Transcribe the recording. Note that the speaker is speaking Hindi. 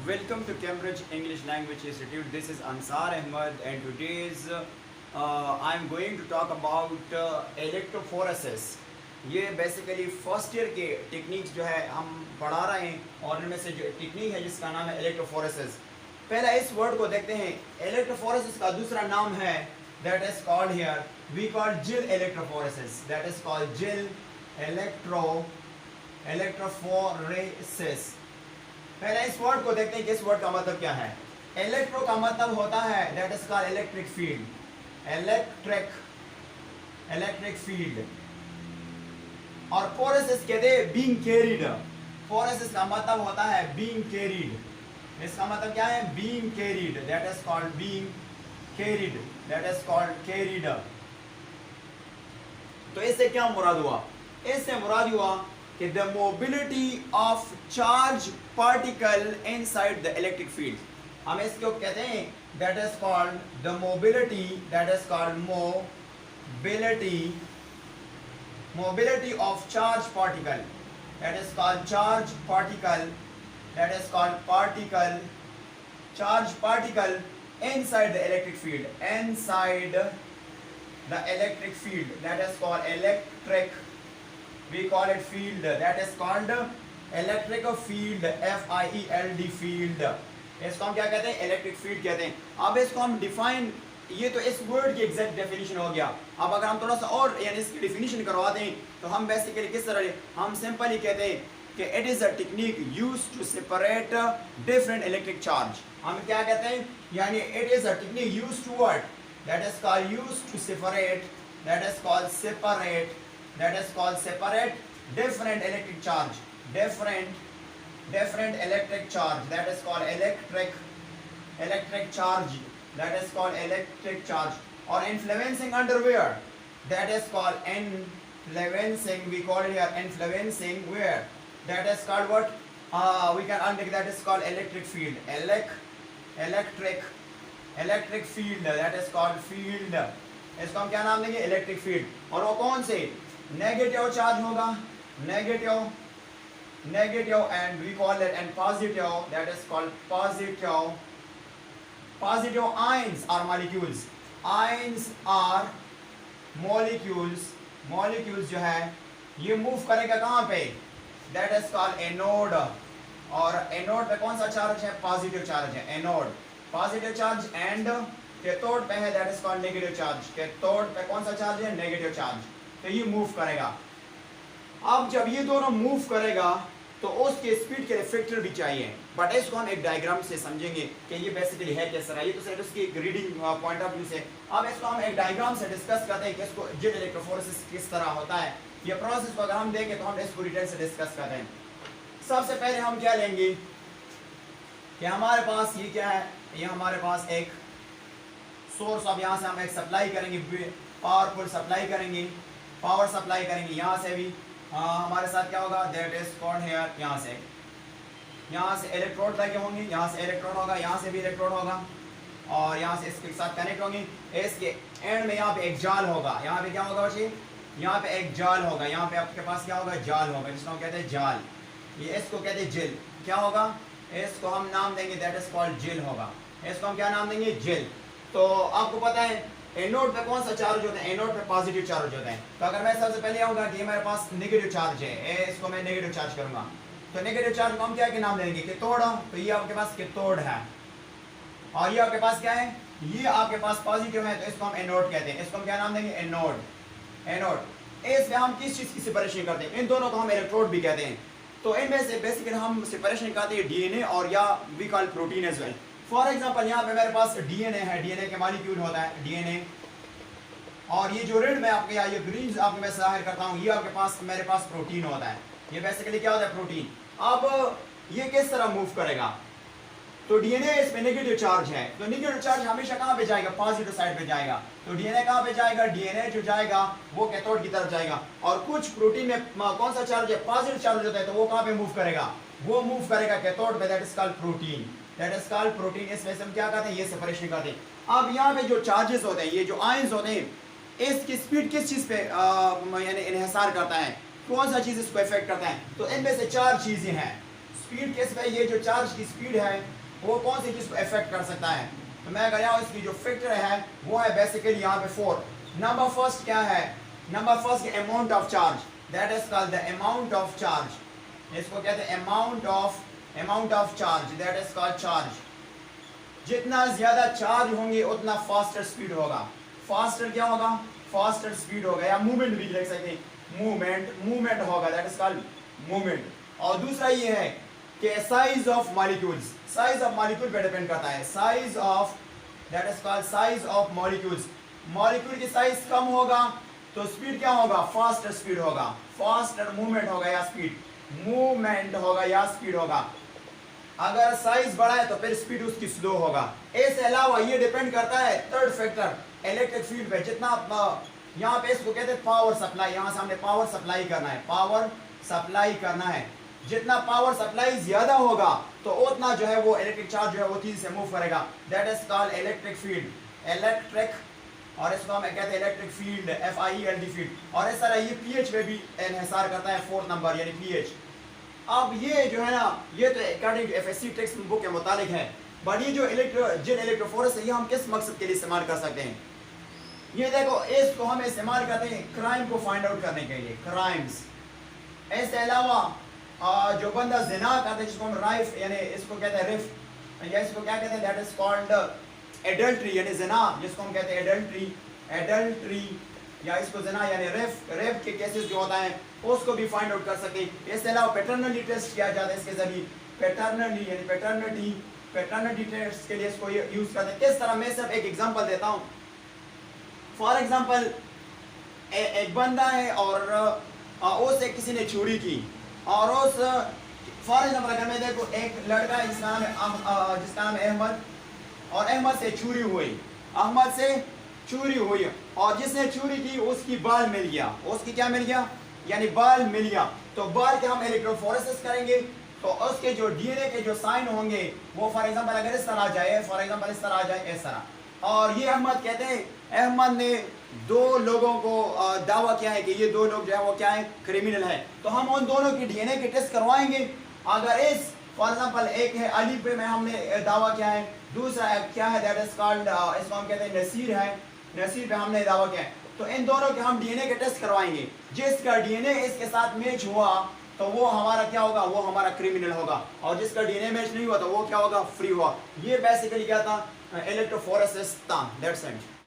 Welcome to Cambridge English Language Institute. This is Ansar Ahmed, and today's I'm going to talk about electrophoresis. ये बेसिकली फर्स्ट ईयर के टेक्निक्स जो है हम पढ़ा रहे हैं और इनमें से जो टेक्निक है जिसका नाम है इलेक्ट्रोफोरेसिस। पहला इस वर्ड को देखते हैं। इलेक्ट्रोफोरेसिस का दूसरा नाम है that is called here we call gel electrophoresis. That is called gel electrophoresis. पहले इस वर्ड को देखते हैं कि इस वर्ड का मतलब क्या है। इलेक्ट्रो का मतलब होता है that is called electric field, electric field. और फोरेसिस कहते हैं बीइंग कैरिड। फोरेसिस का मतलब होता है बीइंग कैरिड। इसका मतलब क्या है? Being carried, that is called being carried, that is called carried. तो इससे क्या मुराद हुआ? इससे मुराद हुआ कि the mobility of charge particle inside the electric field. हम इसको कहते हैं that is called the mobility, that is called mobility of charge particle, that is called charge particle, that is called charge particle inside the electric field, inside the electric field, that is called electric, we call it field, that is called electric field, FIELD field। इसको हम क्या कहते हैं? इलेक्ट्रिक फील्ड कहते हैं। अब इसको हम डिफाइन, ये तो इस वर्ड की एग्जैक्ट डेफिनेशन हो गया। अब अगर हम थोड़ा सा और यानी इसकी डेफिनेशन करवा दें तो हम बेसिकली किस तरह हम सिंपली कहते हैं कि it is a technique used to separate different electric charge. हम क्या कहते हैं? यानी it is a technique used to what? That is called used to separate, that is called separate, that is called separate different electric charge, different electric charge, that is called electric charge, that is called electric charge। or influencing under where? That is called influencing, we call it here influencing where? That is called what? We can undertake, that is called electric field, electric field, that is called field। इसको हम क्या नाम देंगे? Electric field. और वो कौन से? नेगेटिव चार्ज होगा, negative and we call it and positive, that is called positive ions are molecules, ions are molecules जो है ये मूव करेगा कहाँ पे? that is called anode. और एनोड पे कौन सा चार्ज है? पॉजिटिव चार्ज है anode, positive charge. And cathode पे है that is called negative charge, cathode पे कौन सा चार्ज है? Negative charge. तो ये मूव करेगा। अब जब ये दोनों मूव करेगा तो उसके स्पीड के लिए फैक्टर भी चाहिए, बट इसको हम एक डायग्राम से समझेंगे कि ये बेसिकली है कैसा है। ये तो सिर्फ इसकी रीडिंग पॉइंट ऑफ व्यू से। अब इसको हम एक डायग्राम से डिस्कस करते हैं कि इसको जेट इलेक्ट्रोफोरेसिस किस तरह होता है। ये प्रोसेस को अगर हम देखें तो हम इसको डिटेल से डिस्कस करते हैं। सबसे पहले हम क्या लेंगे कि हमारे पास ये क्या है? ये हमारे पास एक सोर्स, अब यहाँ से हम एक सप्लाई करेंगे, पावरफुल सप्लाई करेंगे, पावर सप्लाई करेंगे। यहाँ से भी हमारे साथ क्या होगा? दैट इज कॉल्ड हियर, यहाँ से इलेक्ट्रोड लगे होंगे, यहाँ से इलेक्ट्रोड होगा, यहाँ से भी इलेक्ट्रोड होगा और यहाँ से इसके साथ कनेक्ट होंगे। इसके एंड में यहाँ पे एक जाल होगा। यहाँ पे क्या होगा बच्चे? यहाँ पे एक जाल होगा। यहाँ पे आपके पास क्या होगा? जाल होगा, जिसको हम कहते हैं जाल। ये इसको कहते हैं जेल। क्या होगा? इसको हम नाम देंगे दैट इज कॉल्ड जेल होगा। इसको हम क्या नाम देंगे? जेल। तो आपको पता है एनोड पे कौन सा चार्ज होता है? एनोड पे पॉजिटिव चार्ज होता है। तो अगर मैं सबसे पहले आऊंगा कि मेरे पास नेगेटिव चार्ज है, इसको मैं नेगेटिव चार्ज करूंगा, तो नेगेटिव चार्ज को हम क्या के नाम देंगे? कैथोड। तो ये आपके पास कैथोड है और ये आपके पास क्या है? ये आपके पास पॉजिटिव है, तो इसको हम एनोड कहते हैं। इसको हम क्या नाम देंगे? एनोड। इसमें हम किस चीज की सेपरेशन करते हैं? इन दोनों को हम इलेक्ट्रोड भी कहते हैं। तो इनमें से बेसिकली हम सेपरेशन करते हैं डीएनए और या we call protein as well. For example यहाँ पे मेरे पास डीएनए है, डीएनए के मॉलिक्यूल होता है डीएनए। और ये जो रेड में आपके या ये ग्रीन आपके मैं जाहिर करता हूँ, ये आपके पास मेरे पास प्रोटीन होता है। ये बेसिकली क्या होता है? प्रोटीन। अब ये किस तरह मूव करेगा? तो डीएनए इसमें नेगेटिव चार्ज है, तो नेगेटिव चार्ज हमेशा कहाँ पे जाएगा? पॉजिटिव साइड पे जाएगा। तो डीएनए कहाँ पे जाएगा? डीएनए जो जाएगा वो कैथोड की तरफ जाएगा। और कुछ प्रोटीन में कौन सा चार्ज है? पॉजिटिव चार्ज होता है, तो वो कहाँ पे मूव करेगा? वो मूव करेगा कैथोड पे, that is called protein, that is called protein. इसमें से हम क्या करते हैं? ये सेपरेशन करते हैं। अब यहाँ पे जो चार्जेस होते हैं, ये जो आयंस होते हैं, इसकी स्पीड किस चीज पे यानी इन्हिसार करता है? कौन सा चीज इसको इफेक्ट करता है? तो इनमें से चार चीजें हैं। स्पीड केस में ये जो चार्ज की स्पीड है वो कौन सी चीज को अफेक्ट कर सकता है, तो मैं अगर यहाँ इसकी जो फैक्टर है वो है बेसिकली यहाँ पे 4। नंबर फर्स्ट क्या है, number first amount of charge, that is called the amount of charge, इसको कहते हैं amount of charge, that is called charge. जितना ज्यादा चार्ज होंगे उतना फास्टर स्पीड होगा। फास्टर क्या होगा, फास्टर स्पीड होगा, या मूवमेंट भी लिख सकते हैं, मूवमेंट होगा, दैट इज कॉल्ड मूवमेंट। और दूसरा ये है कि size of molecules, size of molecule पे डिपेंड करता है, size of, that is called size of molecules. Molecule की साइज कम होगा तो स्पीड क्या होगा, फास्टर स्पीड होगा, फास्टर मूवमेंट होगा या स्पीड मूवमेंट होगा या स्पीड होगा। अगर साइज बड़ा है तो फिर स्पीड उसकी स्लो होगा। इसके अलावा ये डिपेंड करता है थर्ड फैक्टर इलेक्ट्रिक फील्ड पे, जितना यहाँ पे इसको कहते हैं पावर सप्लाई, यहाँ से हमने पावर सप्लाई करना है, पावर सप्लाई करना है। जितना पावर सप्लाई ज्यादा होगा तो उतना जो है वो इलेक्ट्रिक चार्ज जो है वो तेजी से मूव करेगा, that is called electric field, electric, और इसको हम कहते हैं इलेक्ट्रिक फील्ड, FIELD फील्ड। और इस तरह ये पीएच पे भी इन्हिसार करता है, 4 नंबर यानी पीएच। अब ये जो है ना, ये तो according to FSC textbook के मुताबिक है, बट ये जो जिन इलेक्ट्रोफोरस है ये हम किस मकसद के लिए इस्तेमाल कर सकते हैं, ये देखो इसको हम इस्तेमाल करते हैं क्राइम को फाइंड आउट करने के लिए, क्राइम्स। इसके अलावा जो बंदा जिना करता है जिसको हम राइफ यानी इसको कहते हैं रिफ, या इसको क्या कहते हैं, दैट इज कॉल्ड एडल्ट्री यानी जिना, जिसको हम कहते हैं एडल्ट्री, या इसको जिना यानी रेप के केसेस जो होता है उसको भी फाइंड आउट कर सकते हैं। इसके अलावा पैटर्नली टेस्ट किया जाता है इसके जरिए, पैटर्नली यानी पैटर्निटी टेस्ट के लिए इसको यूज करते हैं। किस तरह, मैं सिर्फ एक एग्जांपल देता हूँ। फॉर एग्जांपल एक बंदा है और उसे किसी ने चोरी की, और उस फॉर एग्जांपल अगर मैं देखो एक लड़का है जिसका नाम है अहमद, और अहमद से चोरी हुई, और जिसने चोरी की उसकी बाल मिल गया, उसकी क्या मिल गया, यानी बाल मिल गया। तो बाल के हम इलेक्ट्रोफोरेसिस करेंगे तो उसके जो DNA के जो साइन होंगे वो फॉर एग्जांपल अगर इस तरह आ जाए, फॉर एग्जांपल इस तरह आ जाए, इस तरह। और ये अहमद कहते हैं, अहमद ने 2 लोगों को दावा किया है कि ये 2 लोग जो है वो क्या है, क्रिमिनल है। तो हम उन दोनों की DNA के टेस्ट करवाएंगे। अगर इस फॉर एग्जांपल एक है अली पे में हमने दावा किया है, दूसरा क्या है, दैट इज कॉल्ड, इसको हम कहते हैं नसीर है, नसीर पे हमने दावा किया है। तो इन दोनों के हम DNA के टेस्ट करवाएंगे, जिसका DNA इसके साथ मैच हुआ तो वो हमारा क्या होगा, वो हमारा क्रिमिनल होगा, और जिसका DNA मैच नहीं हुआ तो वो क्या होगा, फ्री हुआ। ये बेसिकली क्या था, इलेक्ट्रोफोरेसिस था, दैट्स इट।